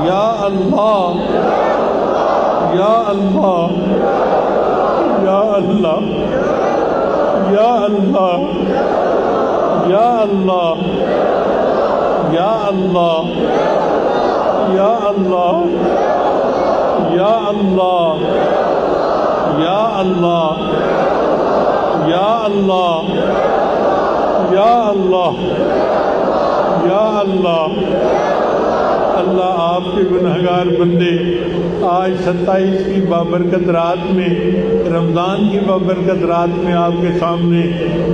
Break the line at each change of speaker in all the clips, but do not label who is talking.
یا اللہ یا اللہ یا اللہ یا اللہ یا اللہ یا اللہ یا اللہ یا اللہ یا اللہ یا اللہ یا اللہ یا اللہ اللہ آپ کے گنہگار بندے آج 27 کی بابرکت رات میں، رمضان کی بابرکت رات میں آپ کے سامنے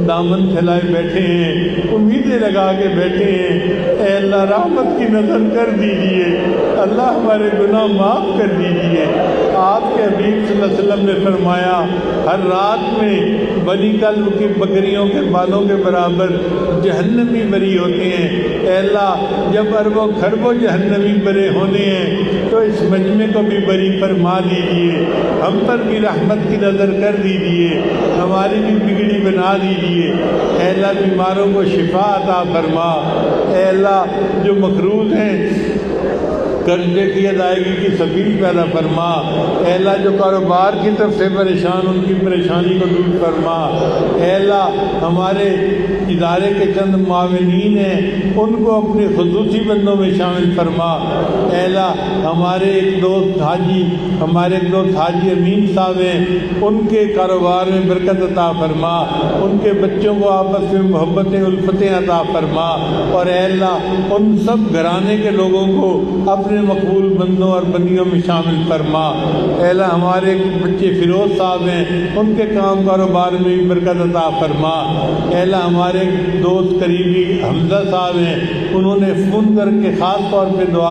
دامن پھیلائے بیٹھے ہیں، امیدیں لگا کے بیٹھے ہیں۔ اے اللہ رحمت کی نظر کر دیجئے، اللہ ہمارے گناہ معاف کر دیجئے۔ آپ کے حبیب صلی اللہ علیہ وسلم نے فرمایا ہر رات میں بنی کلب کی بکریوں کے بالوں کے برابر جہنمی بری ہوتے ہیں۔ اے اللہ جب اربوں خربوں جہنمی برے ہونے ہیں تو اس مجمع کو بھی بری فرما دیجئے، ہم پر بھی رحمت کی نظر کر دیجئے، ہماری بھی بگڑی بنا دیجئے۔ اے اللہ بیماروں کو شفا عطا فرما۔ اے اللہ جو مقروض ہیں قرضے کی ادائیگی کی سبیل پیدا فرما۔ اے اللہ جو کاروبار کی طرف سے پریشان ان کی پریشانی کو دور فرما۔ اے اللہ ہمارے ادارے کے چند معاونین ہیں ان کو اپنے خصوصی بندوں میں شامل فرما۔ اے اللہ ہمارے ایک دوست حاجی امین صاحب ہیں، ان کے کاروبار میں برکت عطا فرما، ان کے بچوں کو آپس میں محبتیں الفتیں عطا فرما، اور اے اللہ ان سب گھرانے کے لوگوں کو اپنے مقبول بندوں اور بندیوں میں شامل فرما۔ اے اللہ ہمارے بچے فیروز صاحب ہیں، ان کے کام کاروبار میں بھی برکت عطا فرما۔ اے اللہ ہمارے دوست قریبی حمزہ صاحب ہیں، انہوں نے فون کر کے خاص طور پہ دعا